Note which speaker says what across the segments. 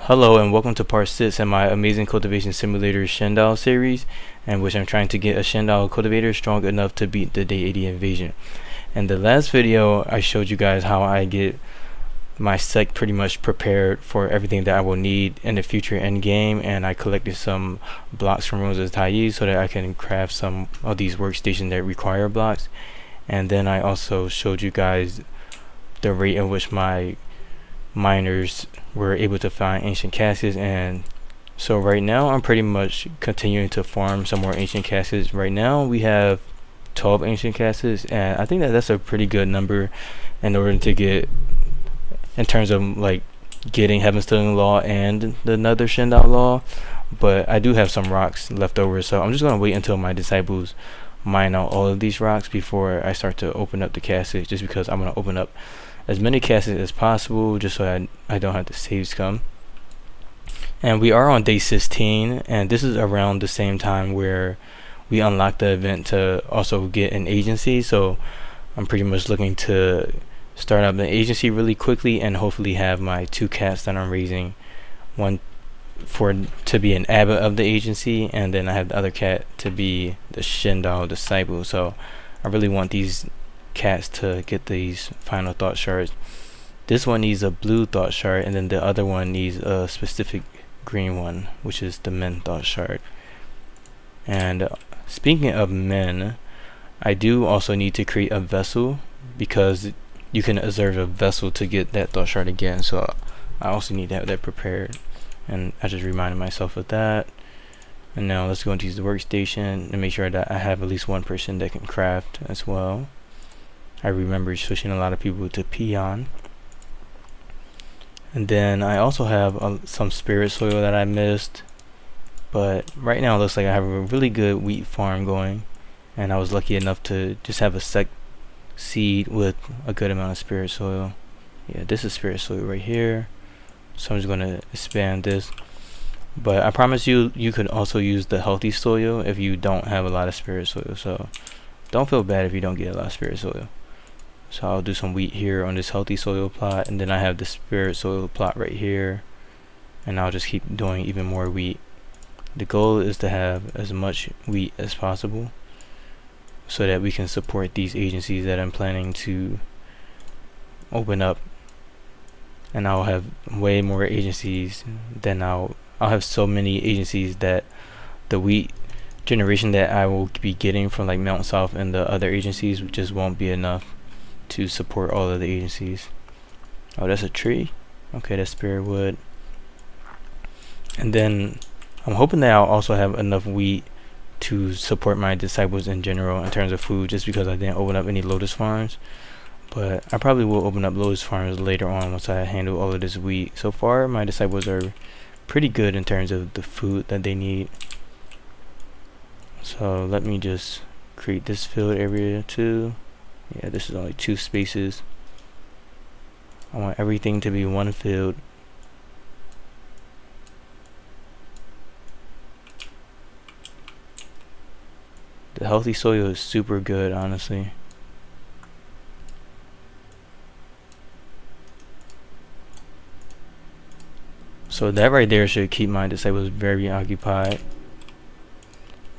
Speaker 1: Hello and welcome to part 6 in my Amazing Cultivation Simulator Shendao series, in which I'm trying to get a Shendao cultivator strong enough to beat the Day 80 invasion. In the last video I showed you guys how I get my sect pretty much prepared for everything that I will need in the future end game, and I collected some blocks from Ruins of Taiyi so that I can craft some of these workstations that require blocks. And then I also showed you guys the rate in which my miners were able to find ancient caskets, and so right now I'm pretty much continuing to farm some more ancient caskets. Right now we have 12 ancient caskets, and I think that that's a pretty good number in order to get, in terms of like getting Heaven's Stealing Law and the Nether Shendao Law. But I do have some rocks left over, so I'm just going to wait until my disciples mine out all of these rocks before I start to open up the caskets, just because I'm going to open up as many caskets as possible just so I don't have the saves come. And we are on day 16, and this is around the same time where we unlock the event to also get an agency. So I'm pretty much looking to start up the agency really quickly and hopefully have my 2 cats that I'm raising, one to be an abbot of the agency, and then I have the other cat to be the Shendao disciple. So I really want these cats to get these final thoguht shards. This one needs a blue thoguht shard, and then the other one needs a specific green one, which is the men thoguht shard. And speaking of men, I do also need to create a vessel, because you can observe a vessel to get that thoguht shard again, so I also need to have that prepared, and I just reminded myself of that. And now let's go into the workstation and make sure that I have at least one person that can craft as well. I remember switching a lot of people to peon. And then I also have some spirit soil that I missed, but right now it looks like I have a really good wheat farm going, and I was lucky enough to just have a sect seed with a good amount of spirit soil. Yeah, this is spirit soil right here, so I'm just going to expand this. But I promise you, you could also use the healthy soil if you don't have a lot of spirit soil, so don't feel bad if you don't get a lot of spirit soil. So I'll do some wheat here on this healthy soil plot, and then I have the spirit soil plot right here, and I'll just keep doing even more wheat. The goal is to have as much wheat as possible so that we can support these agencies that I'm planning to open up. And I'll have way more agencies than I'll have so many agencies that the wheat generation that I will be getting from like Mount South and the other agencies just won't be enough to support all of the agencies. Oh, that's a tree. Okay, that's spirit wood. And then I'm hoping that I'll also have enough wheat to support my disciples in general in terms of food, just because I didn't open up any lotus farms. But I probably will open up lotus farms later on once I handle all of this wheat. So far my disciples are pretty good in terms of the food that they need. So let me just create this field area too. Yeah, this is only 2 spaces. I want everything to be one field. The healthy soil is super good, honestly. So that right there should keep my disciples very occupied.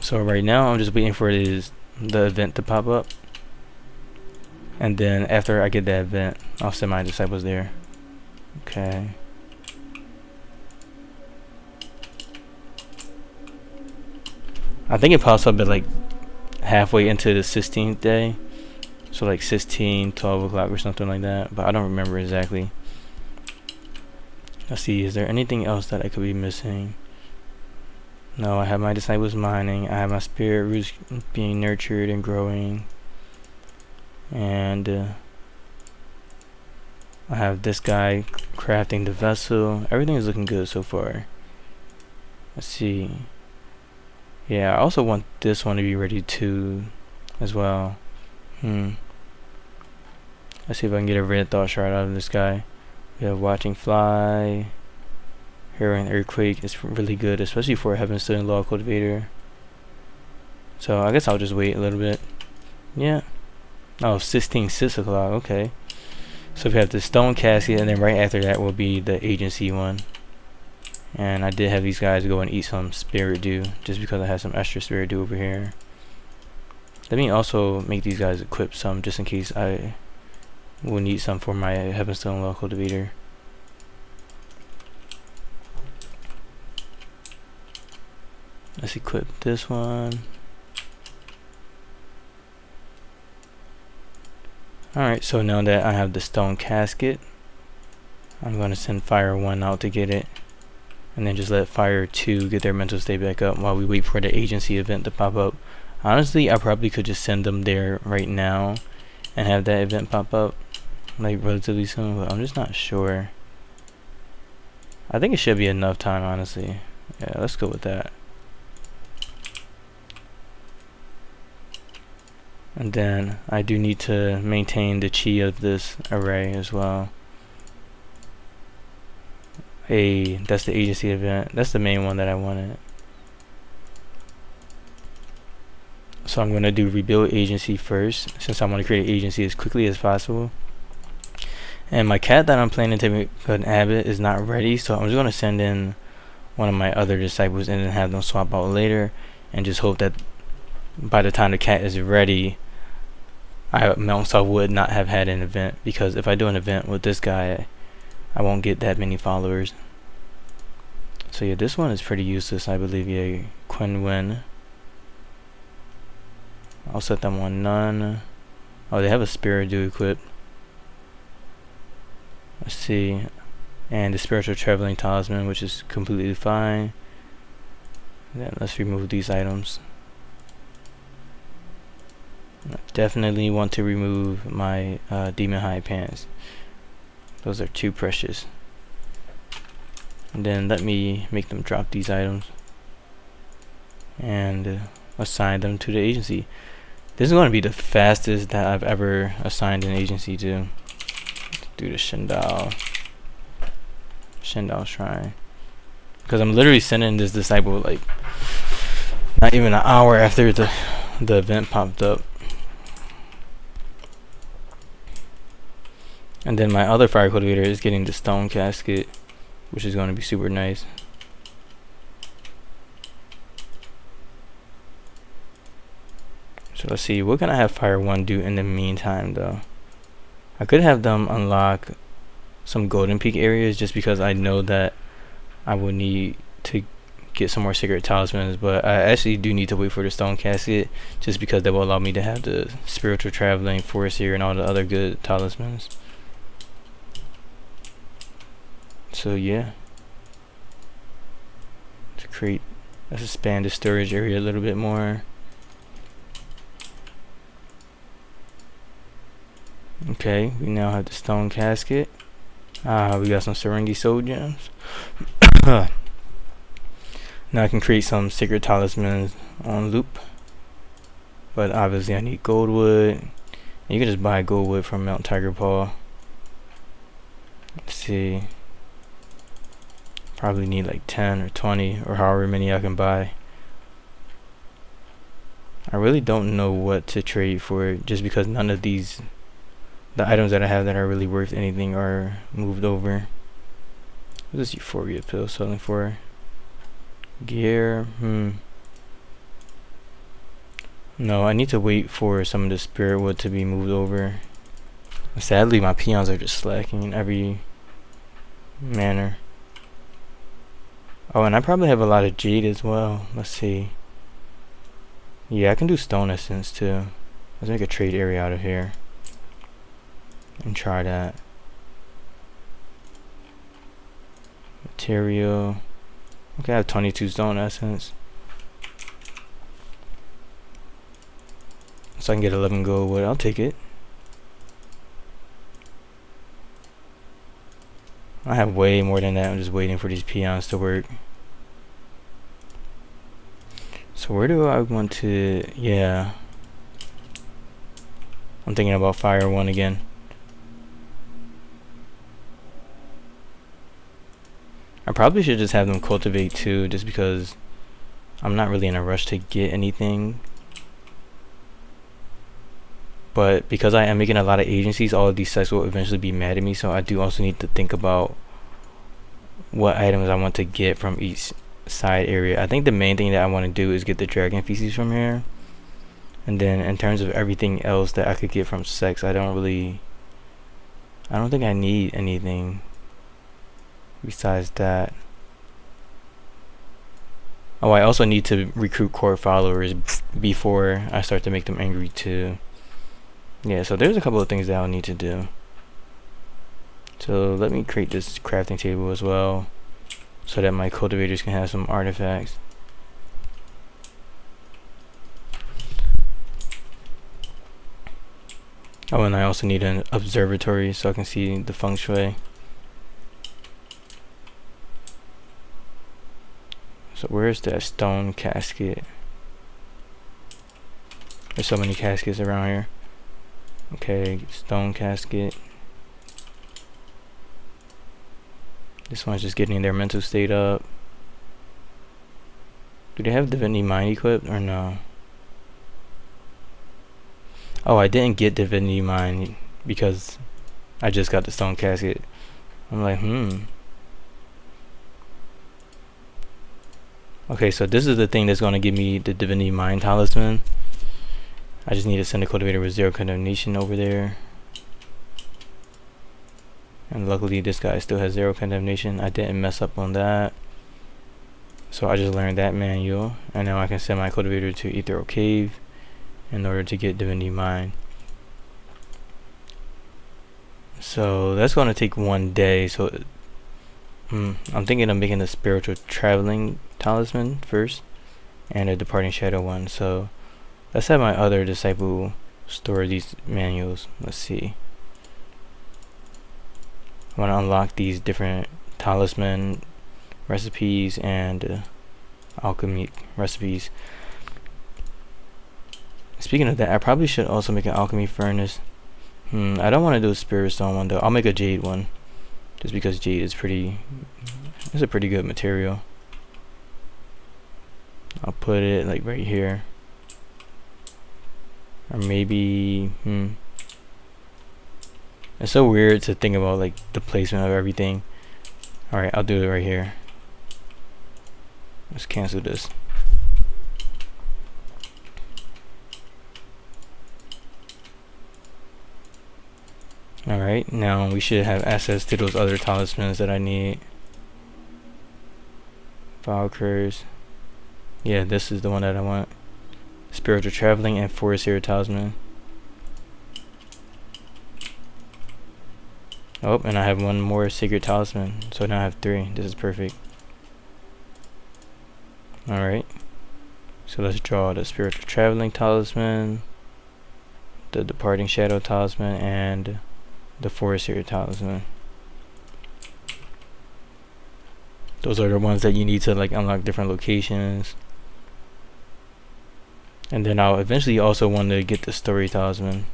Speaker 1: So right now I'm just waiting for the event to pop up, and then after I get that event, I'll send my disciples there. Okay. I think it pops up at like halfway into the 16th day, so like 16, 12 o'clock or something like that, but I don't remember exactly. Let's see, is there anything else that I could be missing? No, I have my disciples mining, I have my spirit roots being nurtured and growing, and I have this guy crafting the vessel. Everything is looking good so far. Let's see. Yeah, I also want this one to be ready too as well. Let's see if I can get a red thoguht shard out of this guy. We have watching fly, hearing earthquake. It's really good, especially for a Heaven's Stealing Law cultivator. So I guess I'll just wait a little bit. Yeah. Oh, 16, 6 o'clock. Okay. So we have the stone casket, and then right after that will be the agency one. And I did have these guys go and eat some spirit dew just because I had some extra spirit dew over here. Let me also make these guys equip some just in case I will need some for my Heavenstone Well cultivator. Let's equip this one. Alright, so now that I have the stone casket, I'm going to send Fire 1 out to get it. And then just let Fire 2 get their mental state back up while we wait for the agency event to pop up. Honestly, I probably could just send them there right now and have that event pop up like relatively soon, but I'm just not sure. I think it should be enough time, honestly. Yeah, let's go with that. And then I do need to maintain the chi of this array as well. That's the agency event. That's the main one that I wanted. So I'm going to do rebuild agency first, since I want to create an agency as quickly as possible. And my cat that I'm planning to make an abbot is not ready, so I'm just going to send in one of my other disciples and then have them swap out later, and just hope that by the time the cat is ready, Mount South would not have had an event, because if I do an event with this guy, I won't get that many followers. So yeah, this one is pretty useless, I believe. Yeah, Quinwen. I'll set them on none. Oh, they have a spirit dew equipped. Let's see. And the spiritual traveling talisman, which is completely fine. Then let's remove these items. I definitely want to remove my demon hide pants. Those are too precious. And then let me make them drop these items and assign them to the agency. This is going to be the fastest that I've ever assigned an agency to. Let's do the Shendao shrine, because I'm literally sending this disciple like not even an hour after the event popped up. And then my other fire cultivator is getting the stone casket, which is going to be super nice. So let's see, what can I have Fire 1 do in the meantime though? I could have them unlock some Golden Peak areas, just because I know that I will need to get some more secret talismans, but I actually do need to wait for the stone casket, just because that will allow me to have the spiritual traveling force here and all the other good talismans. So yeah, let's expand the storage area a little bit more. Okay, we now have the stone casket. We got some Serenity Soul Gems. Now I can create some secret talismans on loop, but obviously I need goldwood. You can just buy goldwood from Mount Tiger Paw. Let's see, probably need like 10 or 20 or however many I can buy. I really don't know what to trade for it, just because none of the items that I have that are really worth anything are moved over. What's this Euphoria pill selling for? Gear, no, I need to wait for some of the spirit wood to be moved over. Sadly, my peons are just slacking in every manner. Oh, and I probably have a lot of jade as well. Let's see. Yeah, I can do stone essence too. Let's make a trade area out of here and try that. Material. Okay, I have 22 stone essence, so I can get 11 gold wood. I'll take it. I have way more than that. I'm just waiting for these peons to work. So where do I want to? Yeah, I'm thinking about Fire 1 again. I probably should just have them cultivate too, just because I'm not really in a rush to get anything. But because I am making a lot of agencies, all of these sects will eventually be mad at me, so I do also need to think about what items I want to get from each side area. I think the main thing that I want to do is get the dragon feces from here, and then in terms of everything else that I could get from sex, I don't think I need anything besides that. Oh, I also need to recruit core followers before I start to make them angry too. Yeah, so there's a couple of things that I'll need to do. So let me create this crafting table as well, so that my cultivators can have some artifacts. Oh, and I also need an observatory so I can see the feng shui. So where's that stone casket? There's so many caskets around here. Okay, stone casket. This one's just getting their mental state up. Do they have Divinity Mind equipped or no? Oh, I didn't get Divinity Mind because I just got the stone casket. I'm like, Okay, so this is the thing that's going to give me the Divinity Mind talisman. I just need to send a cultivator with 0 condemnation over there. And luckily this guy still has 0 condemnation. I didn't mess up on that. So I just learned that manual. And now I can send my cultivator to Ethereal Cave in order to get Divinity Mind. So that's going to take 1 day. So I'm thinking of making the spiritual traveling talisman first and a departing shadow one. So let's have my other disciple store these manuals. Let's see. I want to unlock these different talisman recipes and alchemy recipes. Speaking of that, I probably should also make an alchemy furnace. I don't want to do a spirit stone one though. I'll make a jade one, just because jade is it's a pretty good material. I'll put it like right here, or maybe it's so weird to think about like the placement of everything. Alright, I'll do it right here. Let's cancel this. Alright, now we should have access to those other talismans that I need. File curse. Yeah, this is the one that I want. Spiritual traveling and forest area talisman. Oh, and I have one more sacred talisman, so now I have 3. This is perfect. Alright, so let's draw the spiritual traveling talisman, the departing shadow talisman, and the forest area talisman. Those are the ones that you need to like unlock different locations. And then I'll eventually also want to get the story talisman,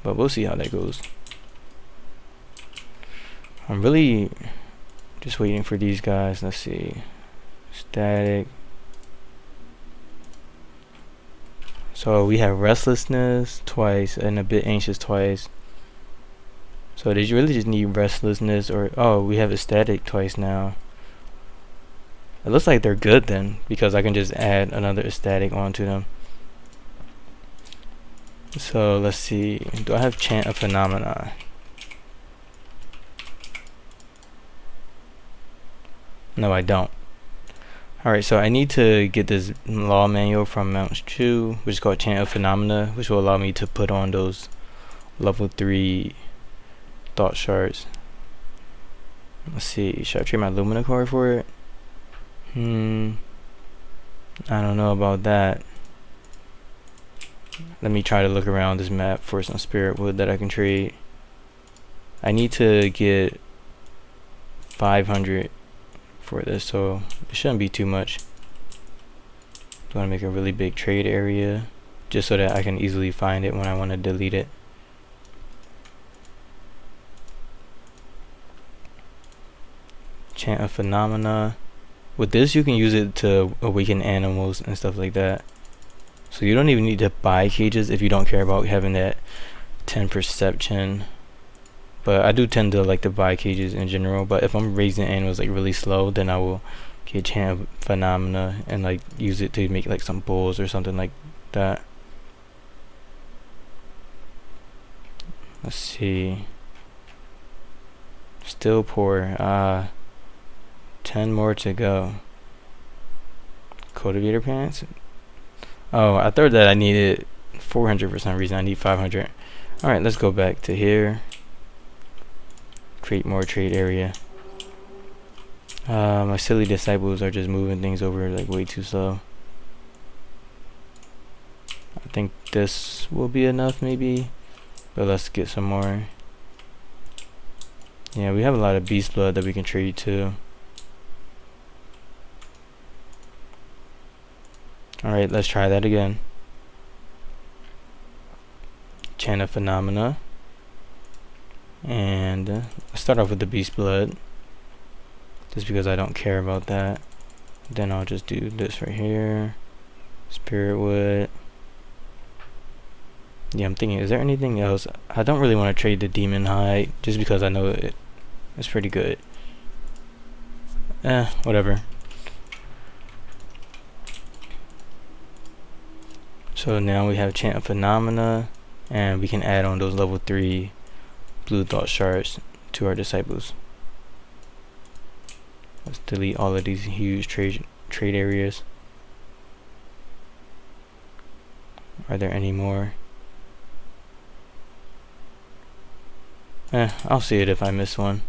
Speaker 1: but we'll see how that goes. I'm really just waiting for these guys. Let's see. Static. So we have restlessness twice and a bit anxious twice. So did you really just need restlessness, or oh, we have a static twice now. It looks like they're good then, because I can just add another static onto them. So let's see. Do I have chant of phenomena? No, I don't. Alright, so I need to get this law manual from Mount Chu, which is called Chant of Phenomena, which will allow me to put on those level 3 thought shards. Let's see, should I trade my Lumina core for it? I don't know about that. Let me try to look around this map for some spirit wood that I can trade. I need to get 500 for this, so it shouldn't be too much. I want to make a really big trade area just so that I can easily find it when I want to delete it. Chant of Phenomena. With this you can use it to awaken animals and stuff like that. So you don't even need to buy cages if you don't care about having that 10 perception. but I do tend to like to buy cages in general. But if I'm raising animals like really slow, then I will get chant phenomena and like use it to make like some bulls or something like that. Let's see. Still poor. 10 more to go. Cultivator pants. Oh, I thought that I needed 400 for some reason. I need 500. Alright, let's go back to here. Create more trade area. My silly disciples are just moving things over like way too slow. I think this will be enough maybe. But let's get some more. Yeah, we have a lot of beast blood that we can trade to. Alright, let's try that again. Chant of phenomena. And let's start off with the beast blood. Just because I don't care about that. Then I'll just do this right here. Spirit wood. Yeah, I'm thinking, is there anything else? I don't really want to trade the demon hide just because I know it's pretty good. Whatever. So now we have chant phenomena, and we can add on those level 3 blue thoguht shards to our disciples. Let's delete all of these huge trade areas. Are there any more? I'll see it if I miss one.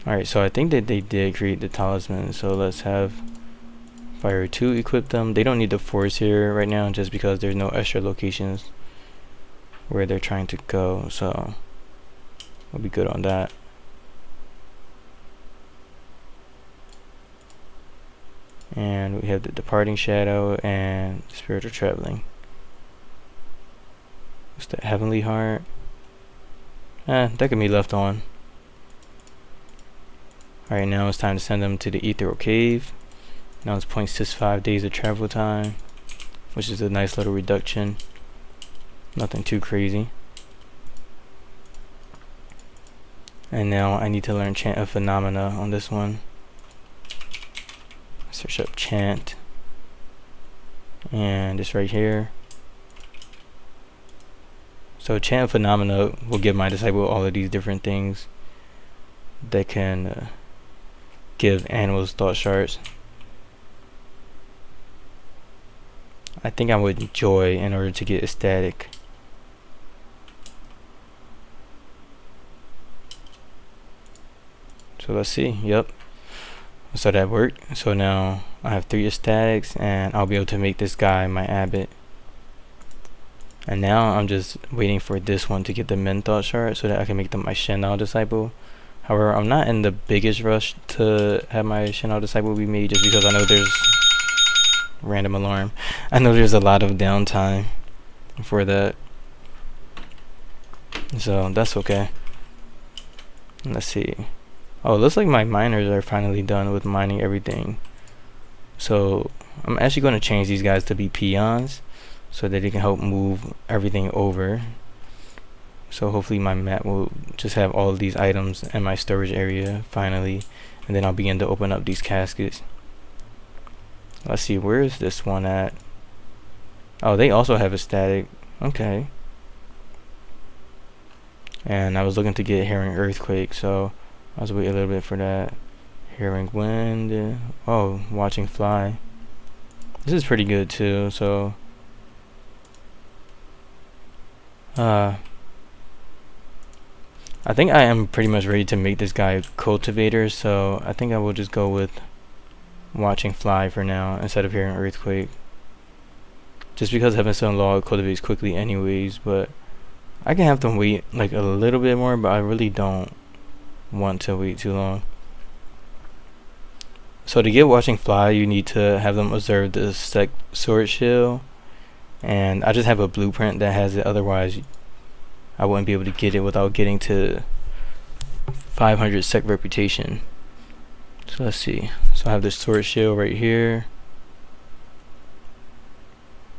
Speaker 1: Alright, so I think that they did create the talismans, so let's have Fire 2 equip them. They don't need the force here right now just because there's no extra locations where they're trying to go, so we'll be good on that. And we have the departing shadow and spiritual traveling. What's the heavenly heart? That can be left on. Alright, now it's time to send them to the ethereal cave. Now it's 0.65 days of travel time, which is a nice little reduction. Nothing too crazy. And now I need to learn chant of phenomena on this one. Search up chant. And it's right here. So chant of phenomena will give my disciple all of these different things that can give animals thoguht shards. I think I would joy in order to get ecstatic. So let's see. Yep. So that worked. So now I have 3 ecstatics and I'll be able to make this guy my abbot. And now I'm just waiting for this one to get the men thoguht shard so that I can make them my Shendao disciple. However, I'm not in the biggest rush to have my Shendao disciple be made just because I know there's random alarm. I know there's a lot of downtime for that. So that's okay. Let's see. Oh, it looks like my miners are finally done with mining everything. So I'm actually going to change these guys to be peons so that they can help move everything over. So hopefully my map will just have all of these items in my storage area finally, and then I'll begin to open up these caskets. Let's see, where is this one at? Oh, they also have a static. Okay. And I was looking to get Herring Earthquake, so I was waiting a little bit for that. Herring Wind. Oh, Watching Fly. This is pretty good too, so I think I am pretty much ready to make this guy a cultivator, so I think I will just go with Watching Fly for now instead of Herring Earthquake. Just because Heavenstone Log cultivates quickly anyways, but I can have them wait like a little bit more, but I really don't want to wait too long. So to get Watching Fly, you need to have them observe the sect sword shield, and I just have a blueprint that has it, otherwise I wouldn't be able to get it without getting to 500 sect reputation. So let's see. So I have this sword shield right here.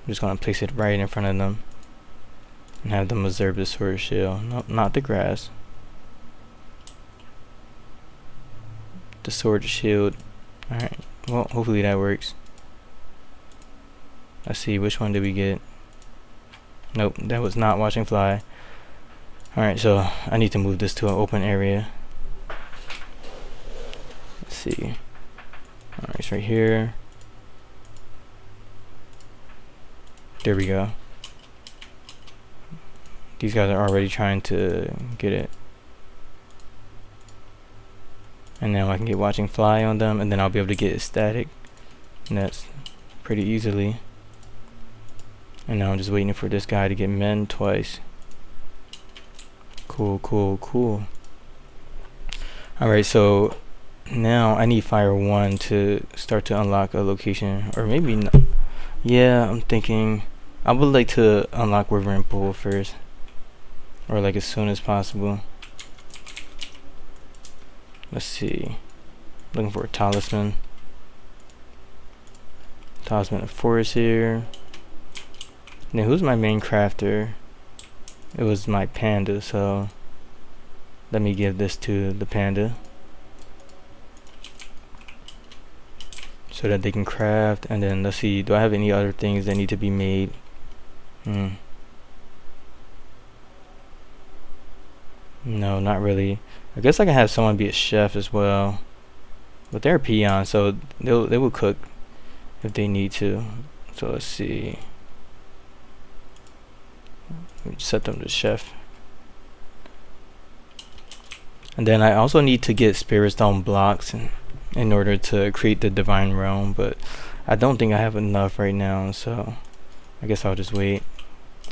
Speaker 1: I'm just gonna place it right in front of them. and have them observe the sword shield. Nope, not the grass. The sword shield. Alright, well, hopefully that works. Let's see, which one did we get? Nope, that was not watching fly. Alright, so I need to move this to an open area. Let's see. Alright, it's right here. There we go. These guys are already trying to get it. And now I can get watching fly on them, and then I'll be able to get static. And that's pretty easily. And now I'm just waiting for this guy to get men twice. Cool, cool, cool. Alright, so now I need fire 1 to start to unlock a location. Or maybe not. Yeah, I'm thinking I would like to unlock river and pool first. Or like as soon as possible. Let's see. Looking for a talisman. Talisman of forest here. Now who's my main crafter? It was my panda, so let me give this to the panda so that they can craft. And then let's see, do I have any other things that need to be made? No, not really. I guess I can have someone be a chef as well, but they're peons, so they will cook if they need to. So let's see. Set them to chef. And then I also need to get spirit stone blocks in order to create the divine realm, but I don't think I have enough right now, so I guess I'll just wait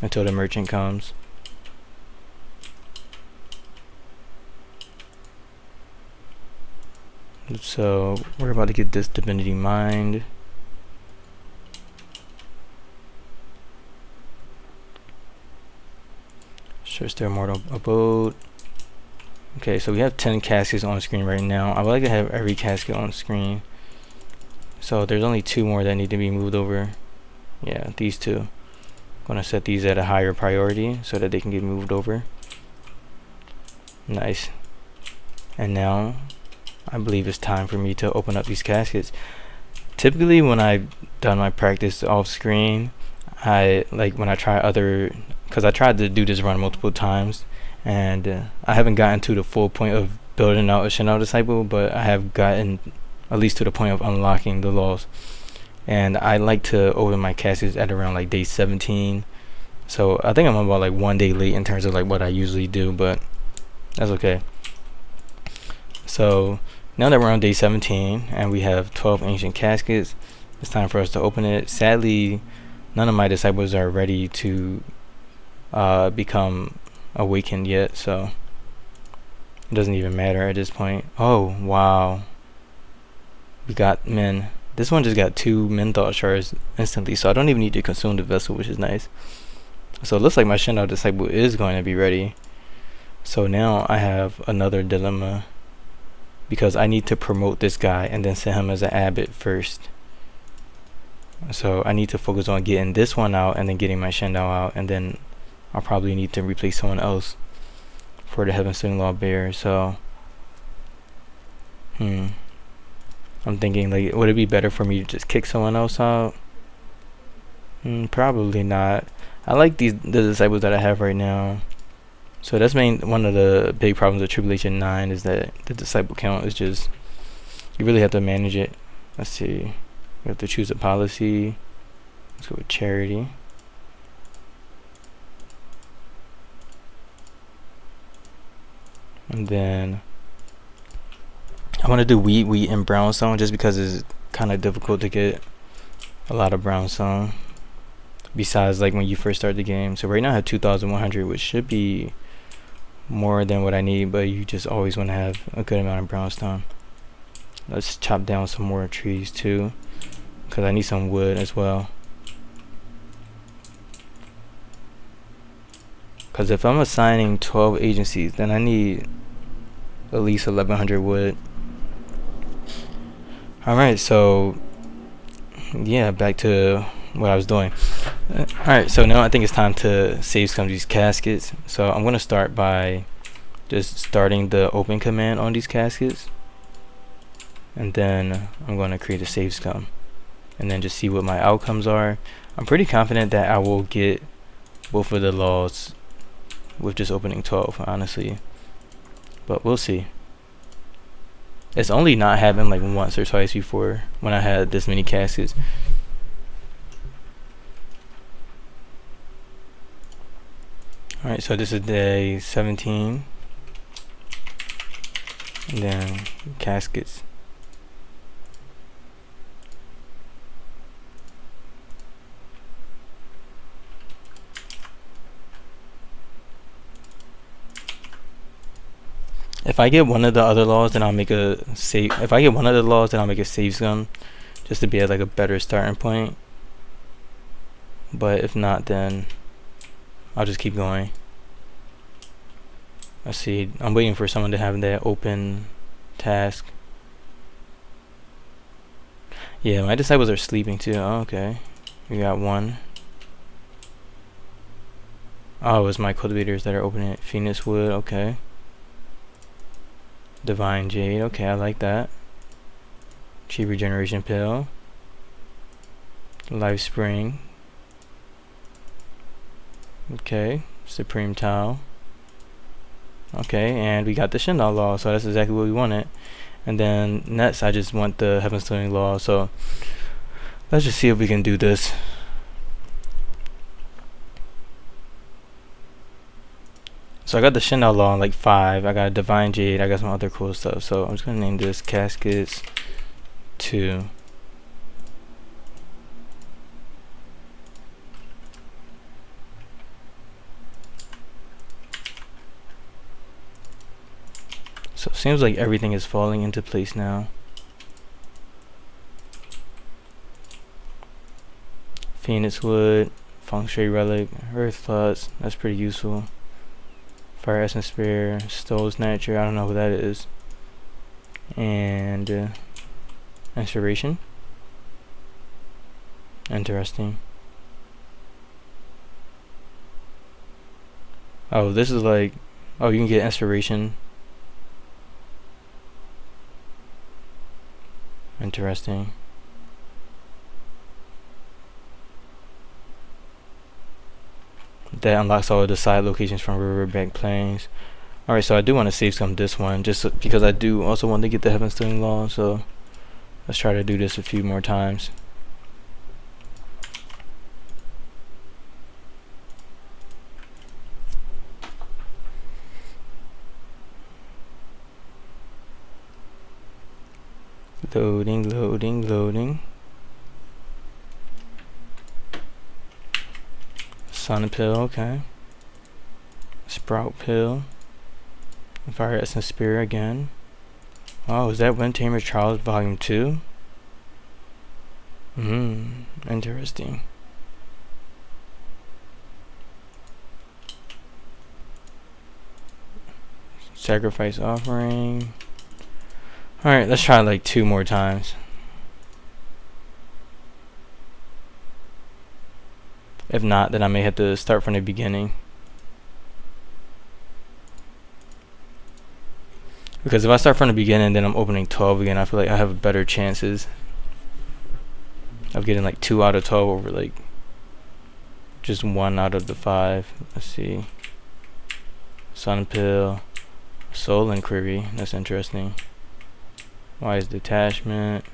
Speaker 1: until the merchant comes. So we're about to get this divinity mined. Search their mortal abode. Okay, so we have 10 caskets on screen right now. I would like to have every casket on screen. So there's only 2 more that need to be moved over. Yeah, these 2. I'm gonna set these at a higher priority so that they can get moved over. Nice. And now I believe it's time for me to open up these caskets. Typically when I've done my practice off screen, when I try other, because I tried to do this run multiple times, and I haven't gotten to the full point of building out a Shendao disciple, but I have gotten at least to the point of unlocking the laws. And I like to open my caskets at around like day 17. So I think I'm about like 1 day late in terms of like what I usually do, but that's okay. So now that we're on day 17 and we have 12 ancient caskets, it's time for us to open it. Sadly, none of my disciples are ready to become awakened yet, so it doesn't even matter at this point. Oh wow, we got men. This one just got 2 thoguht shards instantly, so I don't even need to consume the vessel, which is nice. So it looks like my Shendao disciple is going to be ready. So now I have another dilemma, because I need to promote this guy and then send him as an abbot first. So I need to focus on getting this one out and then getting my Shendao out, and then I'll probably need to replace someone else for the Heaven Sling Law Bearer. So I'm thinking, like, would it be better for me to just kick someone else out? Probably not. I like the disciples that I have right now. So that's one of the big problems of Tribulation 9 is that the disciple count is just, you really have to manage it. Let's see. We have to choose a policy. Let's go with charity. And then I want to do wheat, and brownstone just because it's kind of difficult to get a lot of brownstone. Besides, like, when you first start the game. So right now I have 2,100, which should be more than what I need, but you just always want to have a good amount of brownstone. Let's chop down some more trees too, because I need some wood as well. Because if I'm assigning 12 agencies, then I need at least 1,100 wood. Alright, so yeah, back to what I was doing. Alright, so now I think it's time to save some of these caskets. So I'm going to start by just starting the open command on these caskets, and then I'm going to create a save scum and then just see what my outcomes are. I'm pretty confident that I will get both of the laws with just opening 12, honestly, but we'll see. It's only not happened like once or twice before when I had this many caskets. Alright, so this is day 17, and then caskets. If I get one of the other laws, then I'll make a save. If I get one of the laws, then I'll make a save scum, just to be at like a better starting point. But if not, then I'll just keep going. Let's see. I'm waiting for someone to have that open task. Yeah, my disciples are sleeping too. Oh, okay, we got one. Oh, it's my cultivators that are opening it. Phoenix wood. Okay. Divine jade. Okay, I like that. Chi regeneration pill. Life spring. Okay. Supreme towel. Okay, and we got the Shendao law, so that's exactly what we wanted. And then next, I just want the Heaven Stoning law. So let's just see if we can do this. So I got the Shendao law on like 5. I got Divine Jade. I got some other cool stuff. So I'm just gonna name this Caskets 2. So it seems like everything is falling into place now. Phoenix wood, Feng Shui relic, Earth plus. That's pretty useful. Fire essence spear, stole snatcher. I don't know who that is. And inspiration. Interesting. Oh, this is like, oh, you can get inspiration. Interesting. That unlocks all of the side locations from Riverbank Plains. Alright, so I do want to save some this one, just because I do also want to get the Heaven Stoning law, so let's try to do this a few more times. Loading, loading, loading. Sun pill, okay. Sprout pill. Fire essence spear again. Oh, is that Wind Tamer Trials Volume 2? Interesting. Sacrifice offering. Alright, let's try like 2 more times. If not, then I may have to start from the beginning. Because if I start from the beginning, then I'm opening 12 again, I feel like I have better chances of getting like 2 out of 12 over like just 1 out of the 5. Let's see. Sun pill. Soul inquiry. That's interesting. Wise detachment.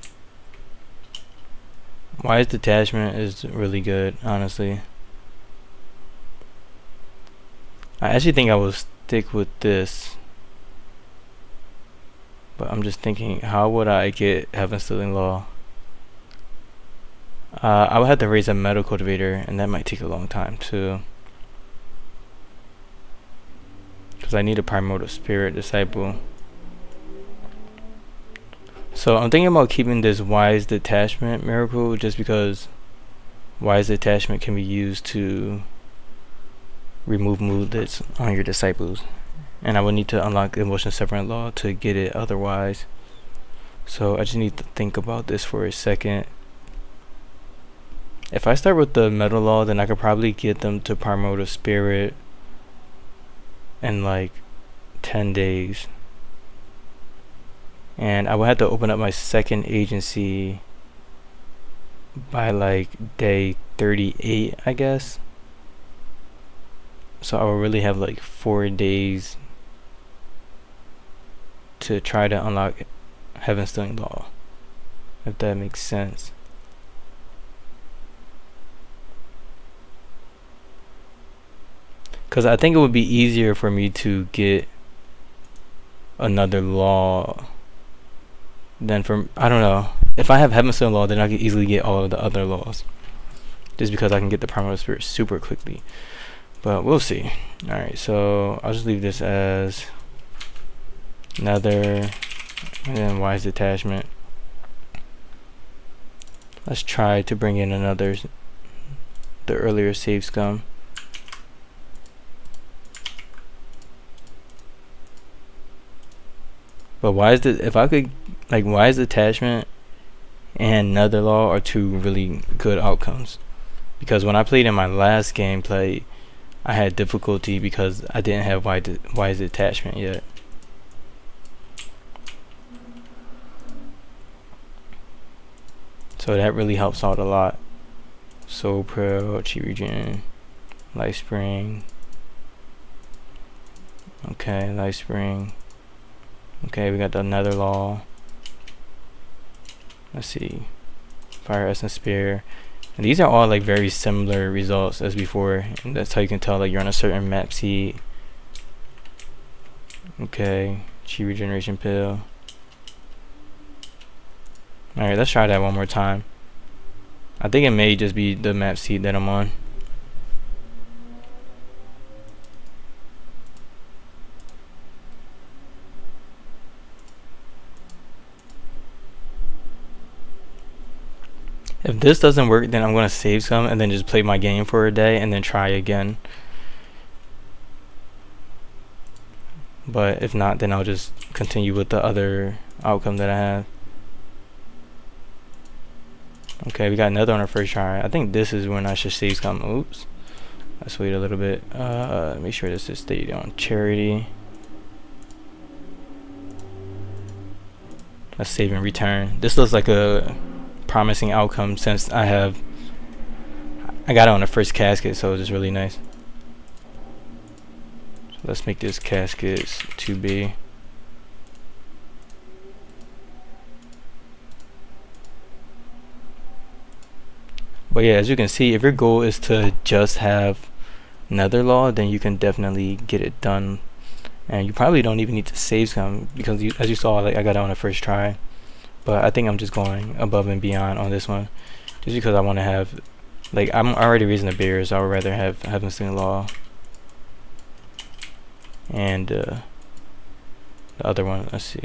Speaker 1: Wise detachment is really good, honestly. I actually think I will stick with this, but I'm just thinking, how would I get Heaven Stoning law? I would have to raise a metal cultivator, and that might take a long time too, because I need a primordial spirit disciple. So I'm thinking about keeping this wise detachment miracle, just because wise detachment can be used to remove moodlets on your disciples, and I would need to unlock emotion severance law to get it otherwise. So I just need to think about this for a second. If I start with the metal law, then I could probably get them to primordial spirit in like 10 days. And I would have to open up my second agency by like day 38, I guess. So I will really have like 4 days to try to unlock Heaven Stealing Law, if that makes sense. Because I think it would be easier for me to get another law than from, I don't know. If I have Heaven Stealing Law, then I can easily get all of the other laws, just because I can get the Primordial Spirit super quickly. But we'll see. Alright, so I'll just leave this as nether, and then wise detachment. Let's try to bring in another, the earlier save scum. But wise, if I could, like, wise detachment and nether law are two really good outcomes. Because when I played in my last gameplay, I had difficulty because I didn't have wise detachment yet. So that really helps out a lot. Soul Pearl, Chi Regen, Life Spring. Okay, Life Spring. Okay, we got the nether law. Let's see. Fire Essence Spear. And these are all like very similar results as before. And that's how you can tell like you're on a certain map seed. Okay, Chi Regeneration Pill. Alright, let's try that one more time. I think it may just be the map seed that I'm on. If this doesn't work, then I'm going to save some and then just play my game for a day and then try again. But if not, then I'll just continue with the other outcome that I have. Okay, we got another on our first try. I think this is when I should save some. Oops. Let's wait a little bit. Make sure this is stayed on charity. Let's save and return. This looks like a promising outcome since I got it on the first casket, so it's just really nice. So let's make this caskets 2B. But yeah, as you can see, if your goal is to just have nether law, then you can definitely get it done, and you probably don't even need to save some because as you saw, like I got it on the first try. But I think I'm just going above and beyond on this one, just because I want to have, like, I'm already raising the bears, so I would rather have Heaven Stealing Law and the other one. Let's see.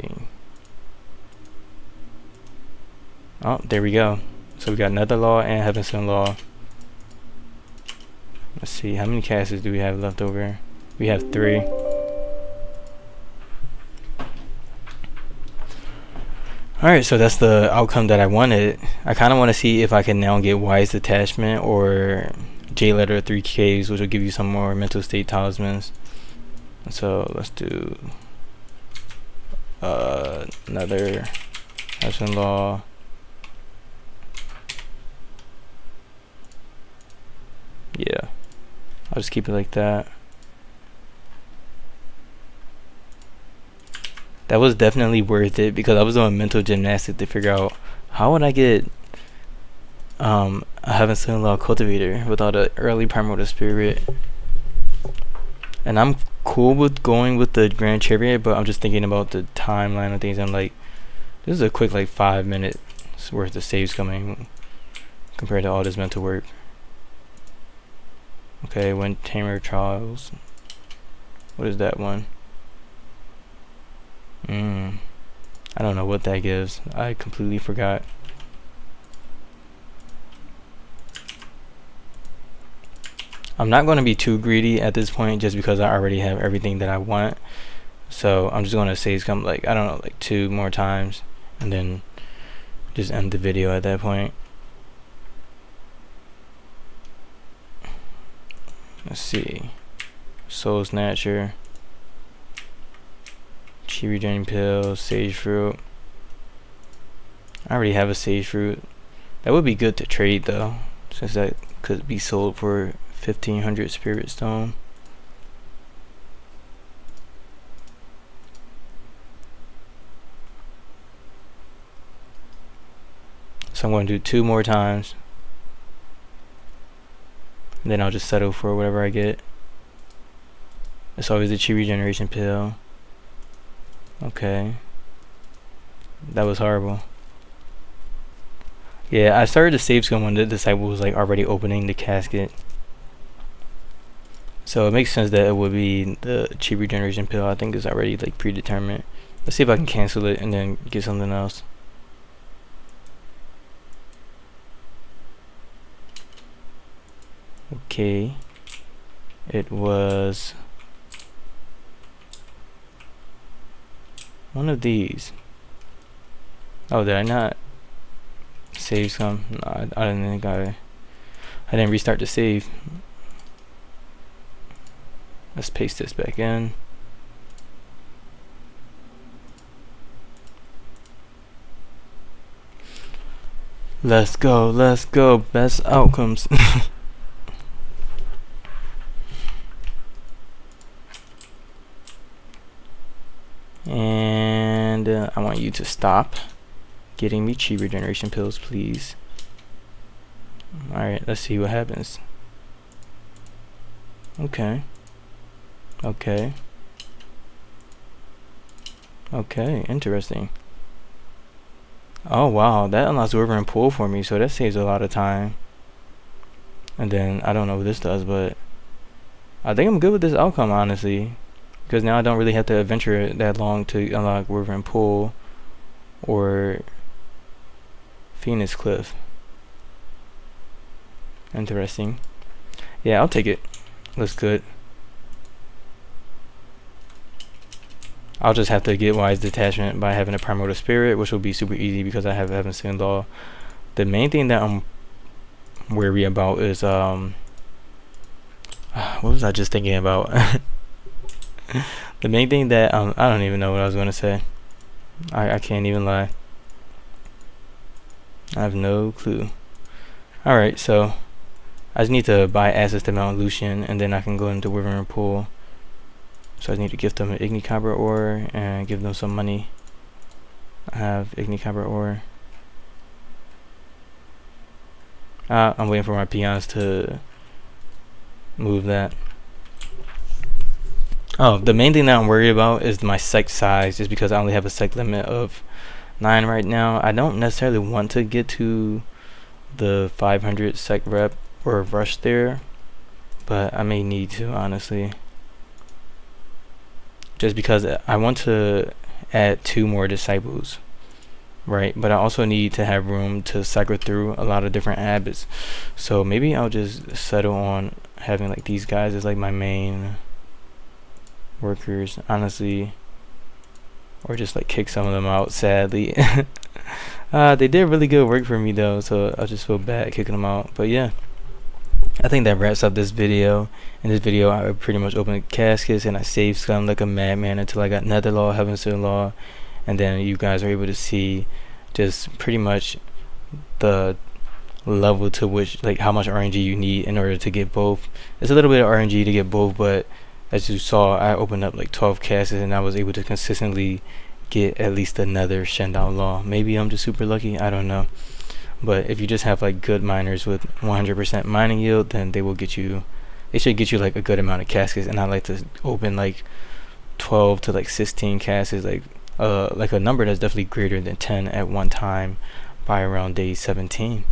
Speaker 1: Oh, there we go. So we got nether law and Heaven Stealing Law. Let's see, how many caskets do we have left over? We have 3. Alright, so that's the outcome that I wanted. I kind of want to see if I can now get wise detachment or J letter 3Ks, which will give you some more mental state talismans. So let's do another Heaven Law. Yeah, I'll just keep it like that. That was definitely worth it because I was doing mental gymnastics to figure out how would I get a Heaven Stealing Law cultivator without an early primordial spirit. And I'm cool with going with the Grand Chariot, but I'm just thinking about the timeline of things. I'm like, this is a quick like 5 minutes worth of saves coming compared to all this mental work. Okay, when Tamer Trials. What is that one? I don't know what that gives. I completely forgot. I'm not going to be too greedy at this point just because I already have everything that I want. So I'm just going to save scum like, I don't know, like 2 more times and then just end the video at that point. Let's see. Soul Snatcher, Chi Regenerating Pill, Sage Fruit. I already have a Sage Fruit. That would be good to trade though, since that could be sold for 1500 Spirit Stone. So I'm going to do 2 more times, and then I'll just settle for whatever I get. It's always the Chi Regeneration Pill. Okay. That was horrible. Yeah, I started to save scum when the disciple was like already opening the casket. So it makes sense that it would be the Chi Regeneration Pill. I think it's already like predetermined. Let's see if I can cancel it and then get something else. Okay, it was one of these. Oh, did I not save some? No, I didn't think I didn't restart the save. Let's paste this back in. Let's go, best outcomes. And I want you to stop getting me Chi Regeneration Pills, please. Alright, let's see what happens. Okay. Okay, interesting. Oh wow, that unlocks river and pool for me, so that saves a lot of time. And then I don't know what this does, but I think I'm good with this outcome, honestly, because now I don't really have to adventure that long to unlock river and pool or Phoenix Cliff. Interesting. Yeah, I'll take it. Looks good. I'll just have to get Wise Detachment by having a Primordial Spirit, which will be super easy because I have Heaven's Law. The main thing that I'm wary about is what was I just thinking about? The main thing that I don't even know what I was gonna say. I can't even lie. I have no clue. Alright, so I just need to buy access to Mount Lucian, and then I can go into Wyvern Pool. So I need to gift them an Ignicabra ore and give them some money. I have Ignicabra ore. I'm waiting for my peons to move that. Oh, the main thing that I'm worried about is my sect size, just because I only have a sect limit of 9 right now. I don't necessarily want to get to the 500 sect rep or rush there, but I may need to, honestly. Just because I want to add 2 more disciples, right? But I also need to have room to cycle through a lot of different abbots. So maybe I'll just settle on having like these guys as like my main workers, honestly, or just like kick some of them out, sadly. They did really good work for me though, so I'll just feel bad kicking them out. But yeah, I think that wraps up this video. In this video, I pretty much opened caskets and I saved scum like a madman until I got nether law, heaven's law, and then you guys are able to see just pretty much the level to which, like, how much RNG you need in order to get both. It's a little bit of RNG to get both, but as you saw, I opened up like 12 caskets and I was able to consistently get at least another Shendao law. Maybe I'm just super lucky, I don't know. But if you just have like good miners with 100% mining yield, then they will get you, they should get you like a good amount of caskets. And I like to open like 12 to like 16 caskets, like a number that's definitely greater than 10 at one time by around day 17.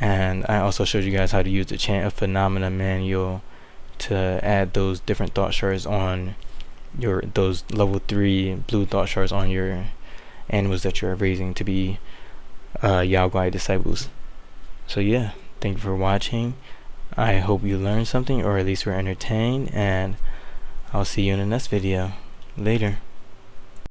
Speaker 1: And I also showed you guys how to use the Chant of Phenomena manual to add those different thought shards on your, those level 3 blue thought shards on your animals that you're raising to be Yao Guai disciples. So yeah, thank you for watching. I hope you learned something, or at least were entertained, and I'll see you in the next video. Later.